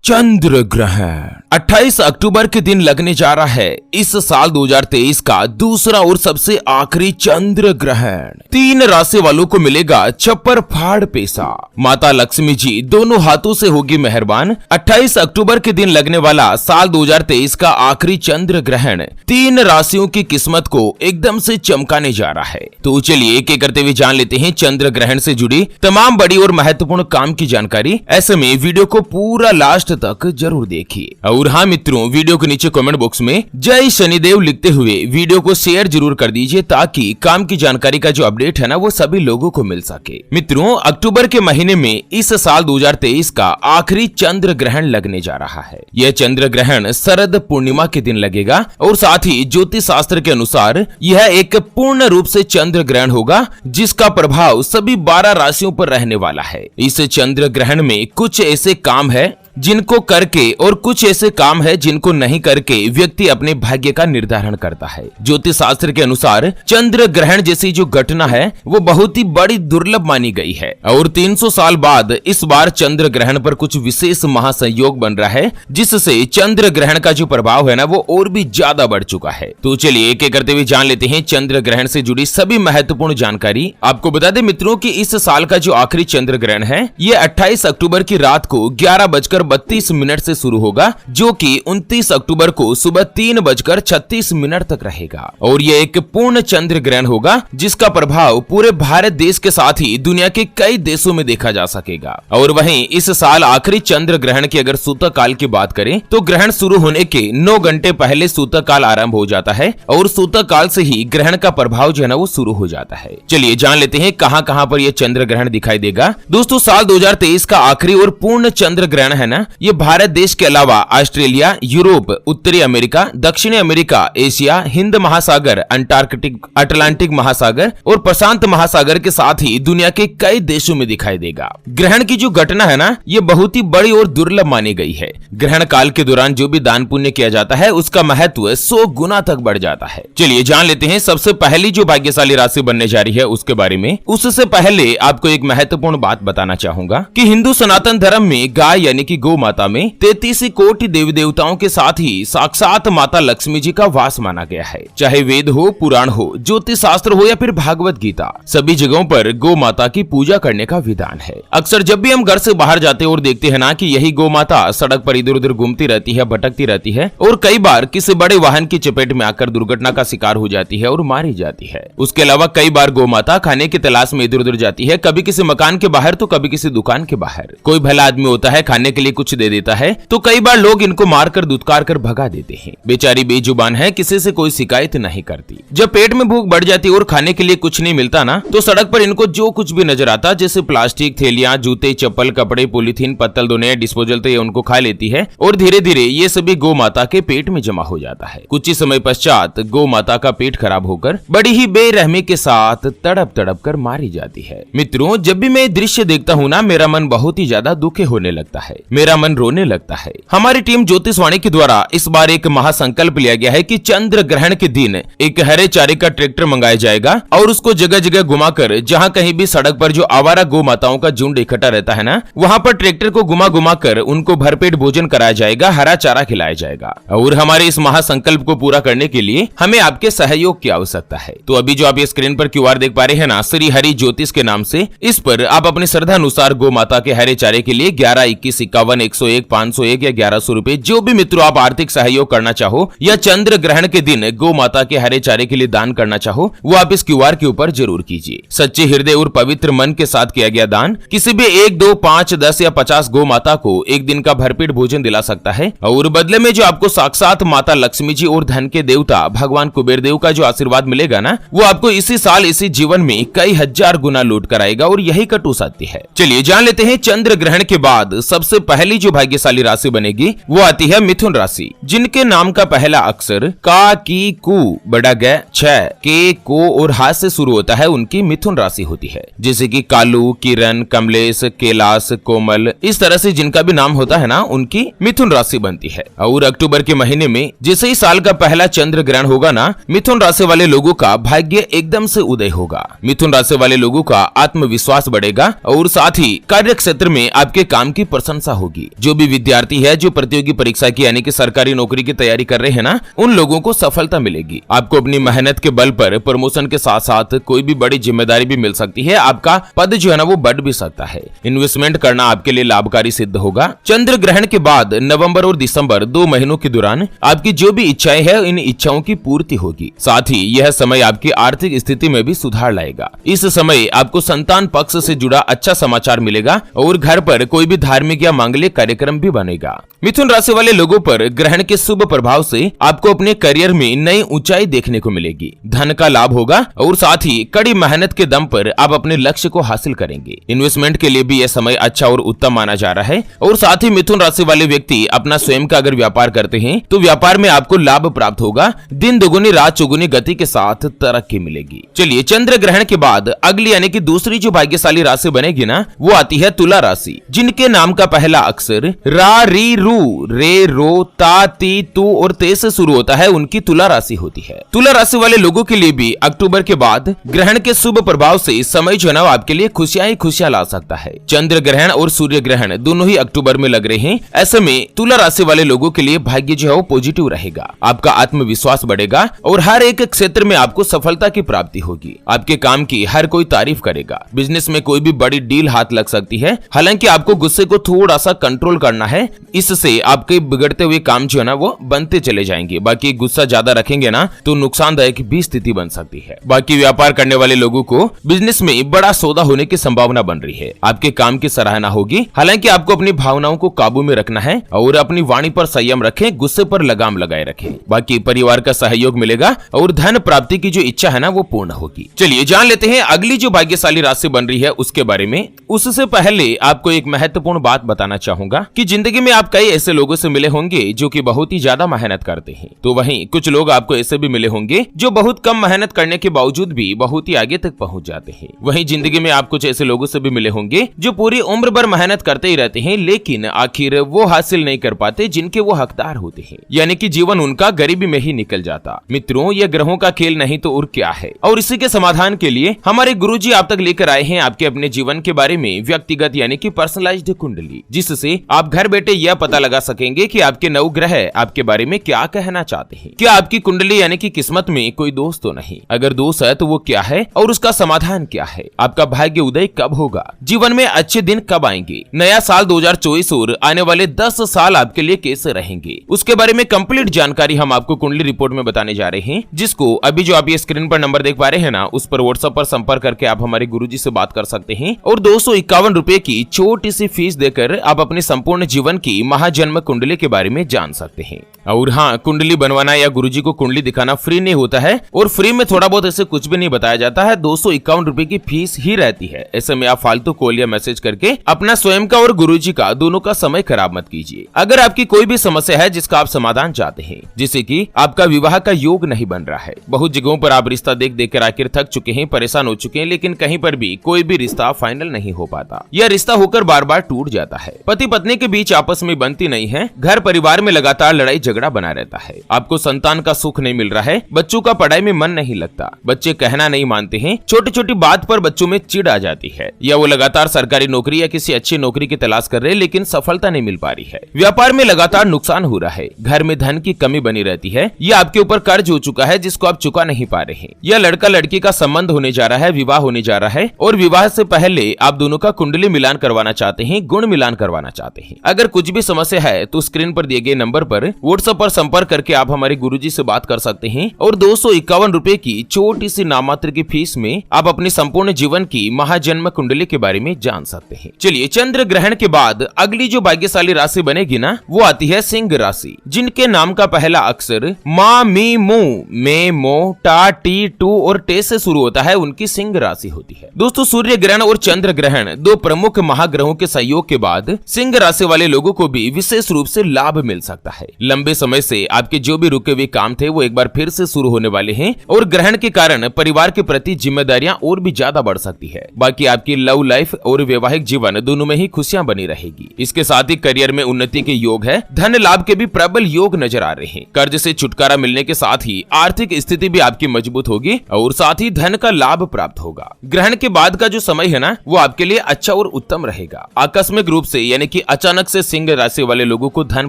चंद्र ग्रहण 28 अक्टूबर के दिन लगने जा रहा है इस साल 2023 का दूसरा और सबसे आखिरी चंद्र ग्रहण। 3 राशि वालों को मिलेगा छप्पर फाड़ पैसा। माता लक्ष्मी जी दोनों हाथों से होगी मेहरबान। 28 अक्टूबर के दिन लगने वाला साल 2023 का आखिरी चंद्र ग्रहण 3 राशियों की किस्मत को एकदम से चमकाने जा रहा है। तो चलिए एक एक करते हुए जान लेते हैं चंद्र ग्रहण से जुड़ी तमाम बड़ी और महत्वपूर्ण काम की जानकारी। ऐसे में वीडियो को पूरा लास्ट तक जरूर देखिए। और हाँ मित्रों, वीडियो के नीचे कमेंट बॉक्स में जय शनिदेव लिखते हुए वीडियो को शेयर जरूर कर दीजिए ताकि काम की जानकारी का जो अपडेट है ना वो सभी लोगों को मिल सके। मित्रों, अक्टूबर के महीने में इस साल 2023 का आखिरी चंद्र ग्रहण लगने जा रहा है। यह चंद्र ग्रहण शरद पूर्णिमा के दिन लगेगा और साथ ही ज्योतिष शास्त्र के अनुसार यह एक पूर्ण रूप से चंद्र ग्रहण होगा जिसका प्रभाव सभी 12 राशियों पर रहने वाला है। इस चंद्र ग्रहण में कुछ ऐसे काम है जिनको करके और कुछ ऐसे काम है जिनको नहीं करके व्यक्ति अपने भाग्य का निर्धारण करता है। ज्योतिष शास्त्र के अनुसार चंद्र ग्रहण जैसी जो घटना है वो बहुत ही बड़ी दुर्लभ मानी गई है और 300 साल बाद इस बार चंद्र ग्रहण पर कुछ विशेष महासंयोग बन रहा है जिससे चंद्र ग्रहण का जो प्रभाव है ना वो और भी ज्यादा बढ़ चुका है। तो चलिए एक एक करते हुए जान लेते हैं चंद्र ग्रहण से जुड़ी सभी महत्वपूर्ण जानकारी। आपको बता दें मित्रों की इस साल का जो आखिरी चंद्र ग्रहण है ये 28 अक्टूबर की रात को 11:32 से शुरू होगा जो कि 29 अक्टूबर को सुबह 3:36 तक रहेगा और यह एक पूर्ण चंद्र ग्रहण होगा जिसका प्रभाव पूरे भारत देश के साथ ही दुनिया के कई देशों में देखा जा सकेगा। और वहीं इस साल आखिरी चंद्र ग्रहण की अगर सूतक काल की बात करें तो ग्रहण शुरू होने के 9 घंटे पहले सूतक काल आरंभ हो जाता है और सूतक काल से ही ग्रहण का प्रभाव जो है ना वो शुरू हो जाता है। चलिए जान लेते हैं कहां पर यह चंद्र ग्रहण दिखाई देगा। दोस्तों, साल 2023 का आखिरी और पूर्ण चंद्र ग्रहण है ना ये भारत देश के अलावा ऑस्ट्रेलिया, यूरोप, उत्तरी अमेरिका, दक्षिणी अमेरिका, एशिया, हिंद महासागर, अंटार्कटिक, अटलांटिक महासागर और प्रशांत महासागर के साथ ही दुनिया के कई देशों में दिखाई देगा। ग्रहण की जो घटना है ना ये बहुत ही बड़ी और दुर्लभ मानी गई है। ग्रहण काल के दौरान जो भी दान पुण्य किया जाता है उसका महत्व 100 गुना तक बढ़ जाता है। चलिए जान लेते हैं सबसे पहली जो भाग्यशाली राशि बनने जा रही है उसके बारे में। उससे पहले आपको एक महत्वपूर्ण बात बताना चाहूंगा कि हिंदू सनातन धर्म में गाय यानी कि गौ माता में 33 कोटि देवी देवताओं के साथ ही साक्षात माता लक्ष्मी जी का वास माना गया है। चाहे वेद हो, पुराण हो, ज्योतिष शास्त्र हो या फिर भागवत गीता, सभी जगहों पर गौ माता की पूजा करने का विधान है। अक्सर जब भी हम घर से बाहर जाते हैं और देखते हैं ना कि यही गौ माता सड़क पर इधर उधर घूमती रहती है, भटकती रहती है और कई बार किसी बड़े वाहन की चपेट में आकर दुर्घटना का शिकार हो जाती है और मारी जाती है। उसके अलावा कई बार गौ माता खाने की तलाश में इधर उधर जाती है, कभी किसी मकान के बाहर तो कभी किसी दुकान के बाहर। कोई भला आदमी होता है खाने के लिए कुछ दे देता है तो कई बार लोग इनको मारकर दुत्कार कर भगा देते हैं। बेचारी बेजुबान है, किसी से कोई शिकायत नहीं करती। जब पेट में भूख बढ़ जाती और खाने के लिए कुछ नहीं मिलता ना तो सड़क पर इनको जो कुछ भी नजर आता जैसे प्लास्टिक, थैलियां, जूते, चप्पल, कपड़े, पॉलीथीन, पत्तल धोने, डिस्पोजल तो ये उनको खा लेती है और धीरे धीरे ये सभी गौ माता के पेट में जमा हो जाता है। कुछ ही समय पश्चात गौ माता का पेट खराब होकर बड़ी ही बेरहमी के साथ तड़प तड़प कर मारी जाती है। मित्रों, जब भी मैं दृश्य देखता हूँ ना मेरा मन बहुत ही ज्यादा दुखी होने लगता है, मेरा मन रोने लगता है। हमारी टीम ज्योतिषवाणी के द्वारा इस बार एक महासंकल्प लिया गया है कि चंद्र ग्रहण के दिन एक हरे चारे का ट्रैक्टर मंगाया जाएगा और उसको जगह जगह घुमाकर जहां कहीं भी सड़क पर जो आवारा गौ माताओं का झुंड इकट्ठा रहता है ना वहां पर ट्रैक्टर को घुमा घुमा कर उनको भरपेट भोजन कराया जाएगा, हरा चारा खिलाया जाएगा। और हमारे इस महासंकल्प को पूरा करने के लिए हमें आपके सहयोग की आवश्यकता है। तो अभी जो आप ये स्क्रीन पर QR देख पा रहे हैं ना श्री हरि ज्योतिष के नाम से, इस पर आप अपनी श्रद्धा अनुसार गौ माता के हरे चारे के लिए 11, 21, 51, 101, 501 या 1100 रुपए जो भी मित्रों आप आर्थिक सहयोग करना चाहो या चंद्र ग्रहण के दिन गौ माता के हरे चारे के लिए दान करना चाहो वो आप इस QR के ऊपर जरूर कीजिए। सच्चे हृदय और पवित्र मन के साथ किया गया दान किसी भी 1, 2, 5, 10 या 50 गौ माता को एक दिन का भरपेट भोजन दिला सकता है और बदले में जो आपको साक्षात माता लक्ष्मी जी और धन के देवता भगवान कुबेर देव का जो आशीर्वाद मिलेगा ना वो आपको इसी साल इसी जीवन में कई हजार गुना लौट कर आएगा और यही कटु सत्य है। चलिए जान लेते हैं चंद्र ग्रहण के बाद सबसे पहली जो भाग्यशाली राशि बनेगी वो आती है मिथुन राशि, जिनके नाम का पहला अक्षर का, की, कु, बड़ा ग, छ, के, को और हाथ से शुरू होता है उनकी मिथुन राशि होती है। जैसे कि कालू, किरण, कमलेश, कैलाश, कोमल, इस तरह से जिनका भी नाम होता है ना उनकी मिथुन राशि बनती है। और अक्टूबर के महीने में जैसे ही साल का पहला चंद्र ग्रहण होगा ना मिथुन राशि वाले लोगों का भाग्य एकदम से उदय होगा। मिथुन राशि वाले लोगों का आत्मविश्वास बढ़ेगा और साथ ही कार्य क्षेत्र में आपके काम की प्रशंसा होगी। होगी। जो भी विद्यार्थी है जो प्रतियोगी परीक्षा की यानी कि सरकारी नौकरी की तैयारी कर रहे हैं ना, उन लोगों को सफलता मिलेगी। आपको अपनी मेहनत के बल पर प्रमोशन के साथ साथ कोई भी बड़ी जिम्मेदारी भी मिल सकती है। आपका पद जो है ना वो बढ़ भी सकता है। इन्वेस्टमेंट करना आपके लिए लाभकारी सिद्ध होगा। चंद्र ग्रहण के बाद नवंबर और दिसंबर 2 महीनों के दौरान आपकी जो भी इच्छाएं हैं इन इच्छाओं की पूर्ति होगी। साथ ही यह समय आपकी आर्थिक स्थिति में भी सुधार लाएगा। इस समय आपको संतान पक्ष से जुड़ा अच्छा समाचार मिलेगा और घर पर कोई भी धार्मिक या मांगलिक कार्यक्रम भी बनेगा। मिथुन राशि वाले लोगों पर ग्रहण के शुभ प्रभाव से आपको अपने करियर में नई ऊंचाई देखने को मिलेगी। धन का लाभ होगा और साथ ही कड़ी मेहनत के दम पर आप अपने लक्ष्य को हासिल करेंगे। इन्वेस्टमेंट के लिए भी यह समय अच्छा और उत्तम माना जा रहा है। और साथ ही मिथुन राशि वाले व्यक्ति अपना स्वयं का अगर व्यापार करते हैं तो व्यापार में आपको लाभ प्राप्त होगा। दिन दुगुनी रात चौगुनी गति के साथ तरक्की मिलेगी। चलिए, चंद्र ग्रहण के बाद अगली यानी कि दूसरी जो भाग्यशाली राशि बनेगी ना, वो आती है तुला राशि, जिनके नाम का पहला अक्षर रा री रू रे रो ता ती तू और ते से शुरू होता है, उनकी तुला राशि होती है। तुला राशि वाले लोगों के लिए भी अक्टूबर के बाद ग्रहण के शुभ प्रभाव से समय जो है आपके लिए खुशियां ही खुशियां ला सकता है। चंद्र ग्रहण और सूर्य ग्रहण दोनों ही अक्टूबर में लग रहे हैं। ऐसे में तुला राशि वाले लोगों के लिए भाग्य जो है वो पॉजिटिव रहेगा। आपका आत्मविश्वास बढ़ेगा और हर एक क्षेत्र में आपको सफलता की प्राप्ति होगी। आपके काम की हर कोई तारीफ करेगा। बिजनेस में कोई भी बड़ी डील हाथ लग सकती है। हालांकि आपको गुस्से को थोड़ा सा कंट्रोल करना है, इससे आपके बिगड़ते हुए काम जो है ना वो बनते चले जाएंगे। बाकी गुस्सा ज्यादा रखेंगे ना तो नुकसानदायक भी स्थिति बन सकती है। बाकी व्यापार करने वाले लोगों को बिजनेस में बड़ा सौदा होने की संभावना बन रही है। आपके काम की सराहना होगी। हालांकि आपको अपनी भावनाओं को काबू में रखना है और अपनी वाणी पर संयम रखें, गुस्से पर लगाम लगाए रखें। बाकी परिवार का सहयोग मिलेगा और धन प्राप्ति की जो इच्छा है ना वो पूर्ण होगी। चलिए जान लेते हैं अगली जो भाग्यशाली राशि बन रही है उसके बारे में। उससे पहले आपको एक महत्वपूर्ण बात बताना चाहूंगा कि जिंदगी में आप कई ऐसे लोगों से मिले होंगे जो कि बहुत ही ज्यादा मेहनत करते हैं, तो वहीं कुछ लोग आपको ऐसे भी मिले होंगे जो बहुत कम मेहनत करने के बावजूद भी बहुत ही आगे तक पहुंच जाते हैं। वहीं जिंदगी में आप कुछ ऐसे लोगों से भी मिले होंगे जो पूरी उम्र भर मेहनत करते ही रहते हैं, लेकिन आखिर वो हासिल नहीं कर पाते जिनके वो हकदार होते हैं, यानी कि जीवन उनका गरीबी में ही निकल जाता। मित्रों, ये ग्रहों का खेल नहीं तो और क्या है। और इसी के समाधान के लिए हमारे गुरुजी आप तक लेकर आए हैं आपके अपने जीवन के बारे में व्यक्तिगत यानी कि पर्सनलाइज्ड कुंडली, जिससे आप घर बैठे यह पता लगा सकेंगे कि आपके नव ग्रह आपके बारे में क्या कहना चाहते हैं। क्या आपकी कुंडली यानी कि किस्मत में कोई दोष तो नहीं? अगर दोष है तो वो क्या है और उसका समाधान क्या है? आपका भाग्य उदय कब होगा? जीवन में अच्छे दिन कब आएंगे? नया साल 2024 और आने वाले 10 साल आपके लिए कैसे रहेंगे, उसके बारे में कंप्लीट जानकारी हम आपको कुंडली रिपोर्ट में बताने जा रहे हैं, जिसको अभी जो आप ये स्क्रीन पर नंबर देख पा रहे हैं ना, उस पर व्हाट्सएप पर संपर्क करके आप हमारे गुरुजी से बात कर सकते हैं और 251 रुपए की छोटी सी फीस देकर आप अपने संपूर्ण जीवन की महाजन्म कुंडली के बारे में जान सकते हैं। और हाँ, कुंडली बनवाना या गुरुजी को कुंडली दिखाना फ्री नहीं होता है और फ्री में थोड़ा बहुत ऐसे कुछ भी नहीं बताया जाता है। 251 रुपए की फीस ही रहती है। ऐसे में आप फालतू कॉल या मैसेज करके अपना स्वयं का और गुरुजी का दोनों का समय खराब मत कीजिए। अगर आपकी कोई भी समस्या है जिसका आप समाधान चाहते हैं, जैसे कि आपका विवाह का योग नहीं बन रहा है, बहुत जगहों पर आप रिश्ता देख देख कर आखिर थक चुके हैं, परेशान हो चुके हैं, लेकिन कहीं पर भी कोई भी रिश्ता फाइनल नहीं हो पाता, यह रिश्ता होकर बार बार टूट जाता है, पति पत्नी के बीच आपस में बनती नहीं है, घर परिवार में लगातार लड़ाई झगड़ा बना रहता है, आपको संतान का सुख नहीं मिल रहा है, बच्चों का पढ़ाई में मन नहीं लगता, बच्चे कहना नहीं मानते हैं, छोटी छोटी बात पर बच्चों में चिढ़ आ जाती है, या वो लगातार सरकारी नौकरी या किसी अच्छी नौकरी की तलाश कर रहे हैं लेकिन सफलता नहीं मिल पा रही है, व्यापार में लगातार नुकसान हो रहा है, घर में धन की कमी बनी रहती है, या आपके ऊपर कर्ज हो चुका है जिसको आप चुका नहीं पा रहे हैं, या लड़का लड़की का संबंध होने जा रहा है, विवाह होने जा रहा है और विवाह से पहले आप दोनों का कुंडली मिलान करवाना चाहते हैं, गुण मिलान करवाना चाहते हैं। अगर कुछ भी समस्या है तो स्क्रीन पर दिए गए नंबर पर व्हाट्सएप पर संपर्क करके आप हमारे गुरुजी से बात कर सकते हैं और 251 रुपए की छोटी सी नाममात्र की फीस में आप अपने संपूर्ण जीवन की महाजन्म कुंडली के बारे में जान सकते हैं। चलिए, चंद्र ग्रहण के बाद अगली जो भाग्यशाली राशि बनेगी ना, वो आती है सिंह राशि, जिनके नाम का पहला अक्षर मा मी मू मे मो टा टी टू और टे से शुरू होता है, उनकी सिंह राशि होती है। दोस्तों, सूर्य ग्रहण और चंद्र ग्रहण दो प्रमुख महाग्रहों के सहयोग के बाद सिंह राशि वाले लोगों को भी विशेष रूप से लाभ मिल सकता है। लंबे समय से आपके जो भी रुके हुए काम थे वो एक बार फिर से शुरू होने वाले हैं और ग्रहण के कारण परिवार के प्रति जिम्मेदारियां और भी ज्यादा बढ़ सकती है। बाकी आपकी लव लाइफ और वैवाहिक जीवन दोनों में ही खुशियां बनी रहेगी। इसके साथ ही करियर में उन्नति के योग है, धन लाभ के भी प्रबल योग नजर आ रहे हैं। कर्ज से छुटकारा मिलने के साथ ही आर्थिक स्थिति भी आपकी मजबूत होगी और साथ ही धन का लाभ प्राप्त होगा। ग्रहण के बाद का जो समय है ना, वो आपके लिए अच्छा और उत्तम रहेगा। आकस्मिक रूप से यानी कि अचानक से सिंह राशि वाले लोगों को धन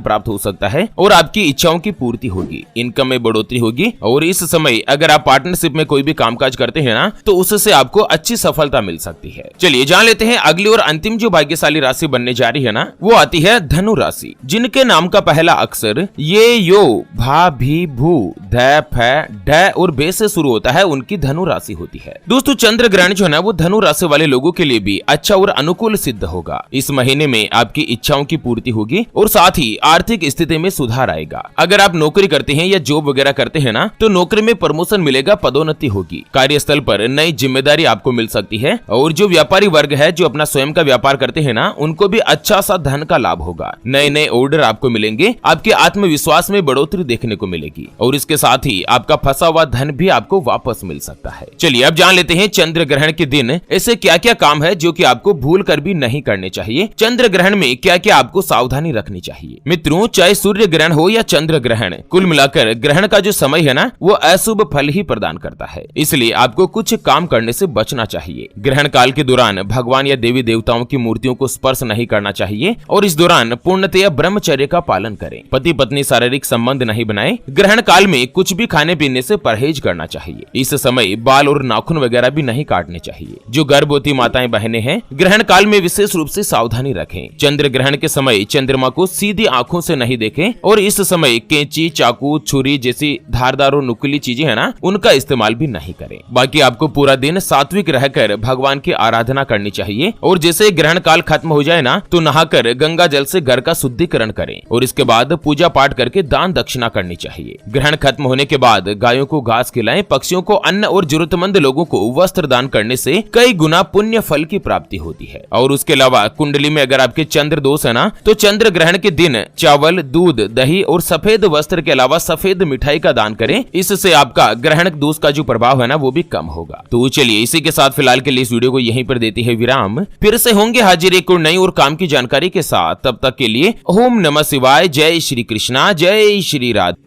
प्राप्त हो सकता है और आपकी इच्छाओं की पूर्ति होगी, इनकम में बढ़ोतरी होगी। और इस समय अगर आप पार्टनरशिप में कोई भी कामकाज करते हैं ना, तो उससे आपको अच्छी सफलता मिल सकती है। चलिए जान लेते हैं अगली और अंतिम जो भाग्यशाली राशि बनने जा रही है ना, वो आती है धनु राशि, जिनके नाम का पहला अक्षर ये यो भा भी भू ध फ ढ और बे से शुरू होता है, उनकी धनु राशि होती है। दोस्तों चंद्र ग्रहण जो है ना, वो धनु राशि वाले लोगों के लिए भी अच्छा और अनुकूल सिद्ध होगा। इस महीने में आपकी इच्छाओं की पूर्ति होगी और साथ ही आर्थिक स्थिति में सुधार आएगा। अगर आप नौकरी करते हैं या जॉब वगैरह करते हैं ना, तो नौकरी में प्रमोशन मिलेगा, पदोन्नति होगी, कार्यस्थल पर नई जिम्मेदारी आपको मिल सकती है। और जो व्यापारी वर्ग है, जो अपना स्वयं का व्यापार करते हैं ना, उनको भी अच्छा सा धन का लाभ होगा। नए नए ऑर्डर आपको मिलेंगे, आपके आत्मविश्वास में बढ़ोतरी देखने को मिलेगी और इसके साथ ही आपका फंसा हुआ धन भी आपको वापस मिल सकता है। चलिए अब जान लेते हैं चंद्र ग्रहण के दिन ऐसे क्या क्या काम है जो कि आपको भूल कर भी नहीं करने चाहिए। चंद्र ग्रहण में क्या क्या आपको सावधानी रखनी चाहिए। मित्रों चाहे सूर्य ग्रहण हो या चंद्र ग्रहण, कुल मिलाकर ग्रहण का जो समय है ना, वो अशुभ फल ही प्रदान करता है, इसलिए आपको कुछ काम करने से बचना चाहिए। ग्रहण काल के दौरान भगवान या देवी देवताओं की मूर्तियों को स्पर्श नहीं करना चाहिए और इस दौरान पूर्णतया ब्रह्मचर्य का पालन करें। पति पत्नी शारीरिक संबंध नहीं बनाए। ग्रहण काल में कुछ भी खाने पीने से परहेज करना चाहिए। इस समय बाल और नाखून वगैरह भी नहीं काटने चाहिए। जो गर्भवती माताएं बहनें हैं, ग्रहण काल में विशेष रूप से सावधानी रखें। चंद्र ग्रहण के समय चंद्रमा को सीधी आंखों से नहीं देखें और इस समय कैंची, चाकू, छुरी जैसी धारदार और नुकीली चीजें है ना, उनका इस्तेमाल भी नहीं करें। बाकी आपको पूरा दिन सात्विक रहकर भगवान की आराधना करनी चाहिए और जैसे ग्रहण काल खत्म हो जाए ना, तो नहाकर गंगा जल से घर का शुद्धिकरण करें और इसके बाद पूजा पाठ करके दान दक्षिणा करनी चाहिए। ग्रहण खत्म होने के बाद गायों को घास खिलाएं, पक्षियों को अन्न और जरूरतमंद लोगों को वस्त्र दान करने से कई गुना पुण्य फल की प्राप्ति होती है। और उसके अलावा कुंडली में अगर आपके चंद्र दोष है ना, तो चंद्र ग्रहण के दिन चावल, दूध, दही और सफेद वस्त्र के अलावा सफेद मिठाई का दान करें। इससे आपका ग्रहण दोष का जो प्रभाव है ना, वो भी कम होगा। तो चलिए इसी के साथ फिलहाल के लिए इस वीडियो को यहीं पर देती है विराम। फिर से होंगे हाजिर एक और नई और काम की जानकारी के साथ। तब तक के लिए ओम नमः शिवाय, जय श्री कृष्णा, जय श्री राधे।